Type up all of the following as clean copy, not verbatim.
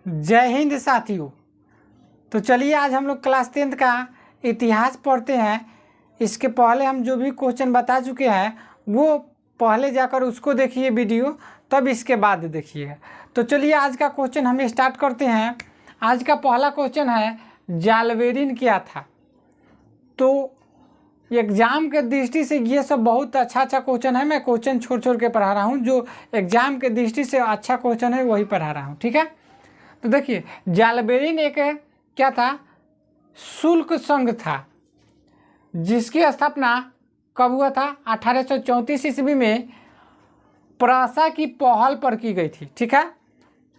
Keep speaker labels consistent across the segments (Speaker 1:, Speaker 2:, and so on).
Speaker 1: जय हिंद साथियों। तो चलिए आज हम लोग क्लास 10th का इतिहास पढ़ते हैं। इसके पहले हम जो भी क्वेश्चन बता चुके हैं वो पहले जाकर उसको देखिए वीडियो, तब इसके बाद देखिएगा। तो चलिए आज का क्वेश्चन हम स्टार्ट करते हैं। आज का पहला क्वेश्चन है जालवेरिन क्या था। तो एग्ज़ाम के दृष्टि से ये सब बहुत अच्छा क्वेश्चन है। मैं क्वेश्चन छोड़ छोड़ के पढ़ा रहा हूँ, जो एग्ज़ाम के दृष्टि से अच्छा क्वेश्चन है वही पढ़ा रहा हूँ, ठीक है। तो देखिए जालवेरिन एक क्या था, शुल्क संघ था, जिसकी स्थापना कब हुआ था 1834 ईस्वी में प्रशा की पहल पर की गई थी, ठीक है।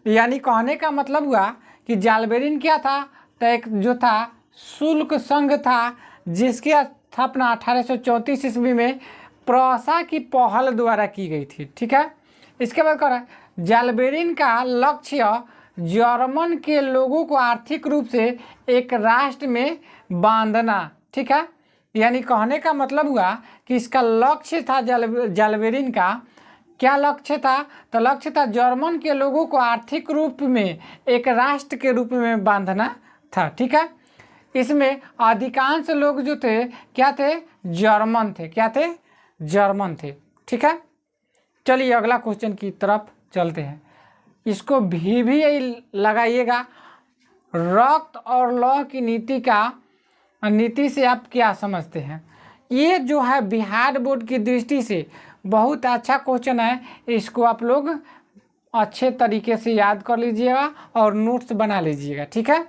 Speaker 1: यानी कहने का मतलब हुआ कि जालवेरिन क्या था, तो एक जो था शुल्क संघ था, जिसकी स्थापना 1834 ईस्वी में प्रशा की पहल द्वारा की गई थी, ठीक है। इसके बाद कह जालवेरिन का लक्ष्य जर्मन के लोगों को आर्थिक रूप से एक राष्ट्र में बांधना, ठीक है। यानी कहने का मतलब हुआ कि इसका लक्ष्य था जालवेरिन का क्या लक्ष्य था, तो लक्ष्य था जर्मन के लोगों को आर्थिक रूप में एक राष्ट्र के रूप में बांधना था, ठीक है। इसमें अधिकांश लोग जो थे क्या थे, जर्मन थे, क्या थे, जर्मन थे, ठीक है। चलिए अगला क्वेश्चन की तरफ चलते हैं। इसको भी लगाइएगा। रक्त और लौह की नीति से आप क्या समझते हैं। ये जो है बिहार बोर्ड की दृष्टि से बहुत अच्छा क्वेश्चन है। इसको आप लोग अच्छे तरीके से याद कर लीजिएगा और नोट्स बना लीजिएगा, ठीक है।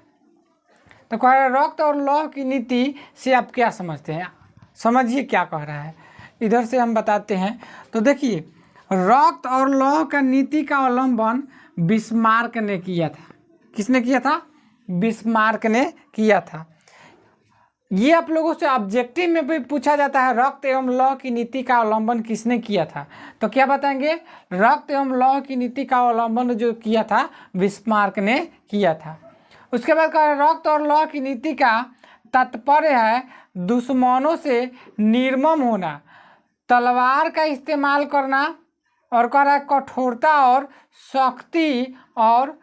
Speaker 1: तो कह रहा है रक्त और लौह की नीति से आप क्या समझते हैं, समझिए क्या कह रहा है। इधर से हम बताते हैं। तो देखिए रक्त और लौह का नीति का अवलंबन बिस्मार्क ने किया था। किसने किया था, बिस्मार्क ने किया था। ये आप लोगों से ऑब्जेक्टिव में भी पूछा जाता है, रक्त एवं लौह की नीति का अवलंबन किसने किया था, तो क्या बताएंगे, रक्त एवं लौह की नीति का अवलंबन जो किया था बिस्मार्क ने किया था। उसके बाद कह रहे रक्त और लौह की नीति का तात्पर्य है दुश्मनों से निर्मम होना, तलवार का इस्तेमाल करना, और कह रहा है कठोरता और सख्ती, और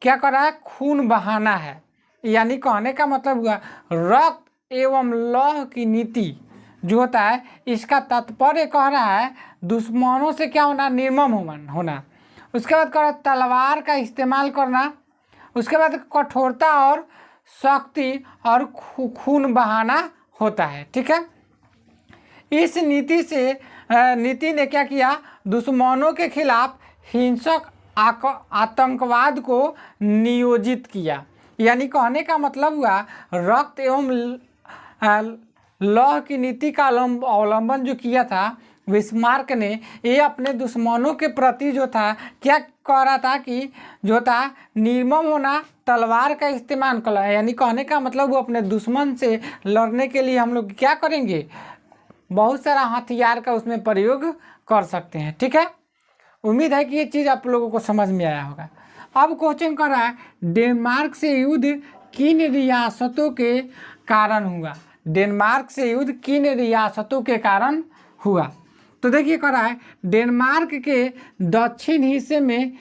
Speaker 1: क्या कर रहा है, खून बहाना है। यानी कहने का मतलब हुआ रक्त एवं लौह की नीति जो होता है इसका तात्पर्य कह रहा है दुश्मनों से क्या होना, निर्मम होना। उसके बाद कह रहा है तलवार का इस्तेमाल करना, उसके बाद कठोरता और सख्ती और खून बहाना होता है, ठीक है। इस नीति ने क्या किया, दुश्मनों के खिलाफ हिंसक आतंकवाद को नियोजित किया। यानी कहने का मतलब हुआ रक्त एवं लौह की नीति का अवलंबन जो किया था बिस्मार्क ने, ये अपने दुश्मनों के प्रति जो था क्या कह रहा था कि जो था निर्मम होना, तलवार का इस्तेमाल करना। यानी कहने का मतलब वो अपने दुश्मन से लड़ने के लिए हम लोग क्या करेंगे, बहुत सारा हथियार का उसमें प्रयोग कर सकते हैं, ठीक है। उम्मीद है कि ये चीज़ आप लोगों को समझ में आया होगा। अब क्वेश्चन कर रहा है डेनमार्क से युद्ध किन रियासतों के कारण हुआ। डेनमार्क से युद्ध किन रियासतों के कारण हुआ। तो देखिए कह रहा है डेनमार्क के दक्षिण हिस्से में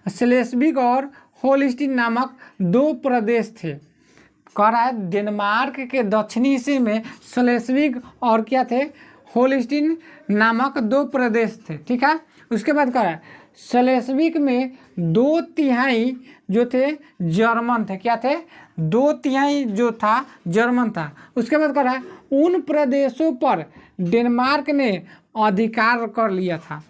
Speaker 1: स्लेस्विग और होल्स्टीन नामक दो प्रदेश थे। कह रहा है डेनमार्क के दक्षिणी हिस्से में स्लेस्विग और क्या थे, होल्स्टीन नामक दो प्रदेश थे, ठीक है। उसके बाद कह रहा है स्लेस्विग में 2/3 जो थे जर्मन थे, क्या थे, 2/3 जो था जर्मन था। उसके बाद कह रहा है उन प्रदेशों पर डेनमार्क ने अधिकार कर लिया था।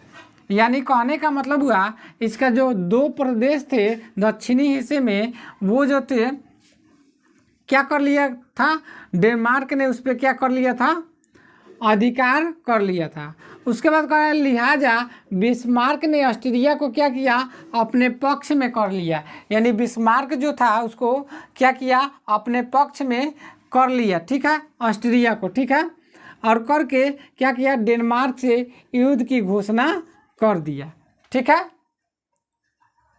Speaker 1: यानी कहने का मतलब हुआ इसका जो 2 प्रदेश थे दक्षिणी हिस्से में, वो जो थे क्या कर लिया था, डेनमार्क ने उस पर क्या कर लिया था, अधिकार कर लिया था। उसके बाद कहा लिहाजा बिस्मार्क ने ऑस्ट्रिया को क्या किया, अपने पक्ष में कर लिया। यानी बिस्मार्क जो था उसको क्या किया, अपने पक्ष में कर लिया, ठीक है, ऑस्ट्रिया को, ठीक है। और करके क्या किया, डेनमार्क से युद्ध की घोषणा कर दिया, ठीक है।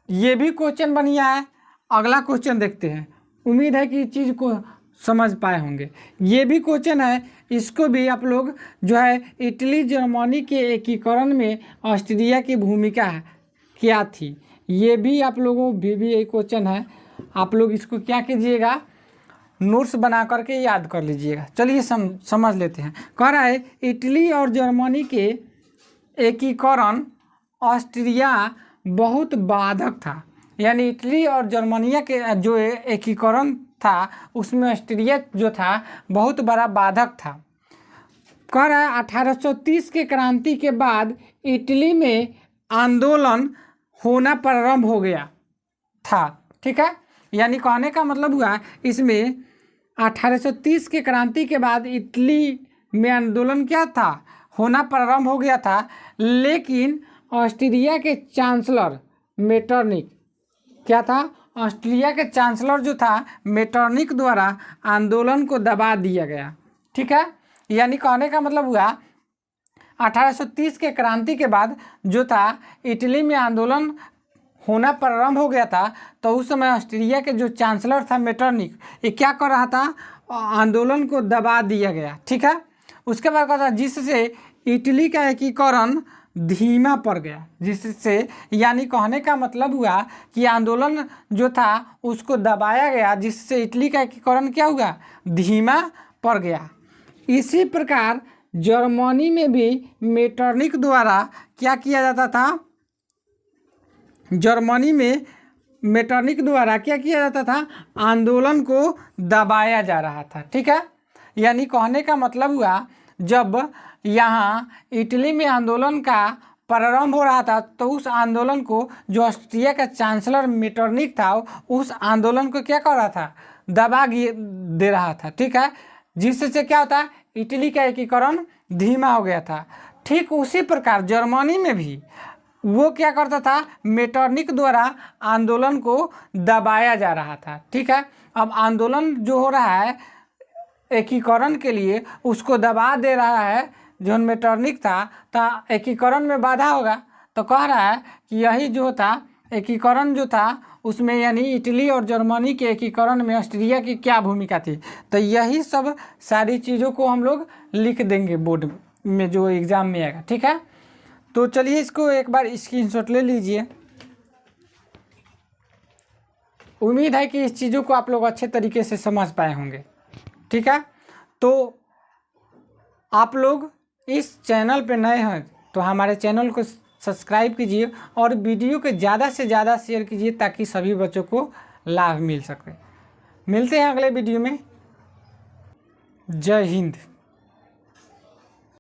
Speaker 1: ये भी क्वेश्चन बढ़िया है। अगला क्वेश्चन देखते हैं। उम्मीद है कि इस चीज़ को समझ पाए होंगे। ये भी क्वेश्चन है, इसको भी आप लोग जो है इटली जर्मनी के एकीकरण में ऑस्ट्रिया की भूमिका क्या थी, ये भी आप लोगों भी एक क्वेश्चन है, आप लोग इसको क्या कीजिएगा, नोट्स बना करके याद कर लीजिएगा। चलिए समझ लेते हैं। कह रहा है इटली और जर्मनी के एकीकरण ऑस्ट्रिया बहुत बाधक था, यानी इटली और जर्मनिया के जो एकीकरण था उसमें ऑस्ट्रिया जो था बहुत बड़ा बाधक था। कह रहा है 1830 के क्रांति के बाद इटली में आंदोलन होना प्रारंभ हो गया था। ठीक है, यानी कहने का मतलब हुआ इसमें 1830 के क्रांति के बाद इटली में आंदोलन क्या था, होना प्रारंभ हो गया था। लेकिन ऑस्ट्रिया के चांसलर मेटरनिक क्या था, ऑस्ट्रिया के चांसलर जो था मेटरनिक द्वारा आंदोलन को दबा दिया गया। ठीक है, यानी कहने का मतलब हुआ 1830 के क्रांति के बाद जो था इटली में आंदोलन होना प्रारंभ हो गया था, तो उस समय ऑस्ट्रिया के जो चांसलर था मेटरनिक, ये क्या कर रहा था, आंदोलन को दबा दिया गया। ठीक है, उसके बाद कहा था जिससे इटली का एकीकरण धीमा पड़ गया, जिससे यानी कहने का मतलब हुआ कि आंदोलन जो था उसको दबाया गया, जिससे इटली का एकीकरण क्या हुआ, धीमा पड़ गया। इसी प्रकार जर्मनी में भी मेटरनिक द्वारा क्या किया जाता था, जर्मनी में मेटरनिक द्वारा क्या किया जाता था, आंदोलन को दबाया जा रहा था। ठीक है, यानी कहने का मतलब हुआ जब यहाँ इटली में आंदोलन का प्रारंभ हो रहा था तो उस आंदोलन को जो ऑस्ट्रिया का चांसलर मेटरनिक था उस आंदोलन को क्या कर रहा था, दबा दे रहा था। ठीक है, जिससे क्या होता, इटली का एकीकरण धीमा हो गया था। ठीक उसी प्रकार जर्मनी में भी वो क्या करता था, मेटरनिक द्वारा आंदोलन को दबाया जा रहा था। ठीक है, अब आंदोलन जो हो रहा है एकीकरण के लिए उसको दबा दे रहा है जो मेटरनिक था, तो एकीकरण में बाधा होगा। तो कह रहा है कि यही जो था एकीकरण जो था उसमें, यानी इटली और जर्मनी के एकीकरण में ऑस्ट्रिया की क्या भूमिका थी। तो यही सब सारी चीज़ों को हम लोग लिख देंगे बोर्ड में जो एग्ज़ाम में आएगा। ठीक है, तो चलिए इसको एक बार स्क्रीनशॉट ले लीजिए। उम्मीद है कि इस चीज़ों को आप लोग अच्छे तरीके से समझ पाए होंगे। ठीक है, तो आप लोग इस चैनल पे नए हैं तो हमारे चैनल को सब्सक्राइब कीजिए और वीडियो को ज़्यादा से ज़्यादा शेयर कीजिए ताकि सभी बच्चों को लाभ मिल सके। मिलते हैं अगले वीडियो में। जय हिंद।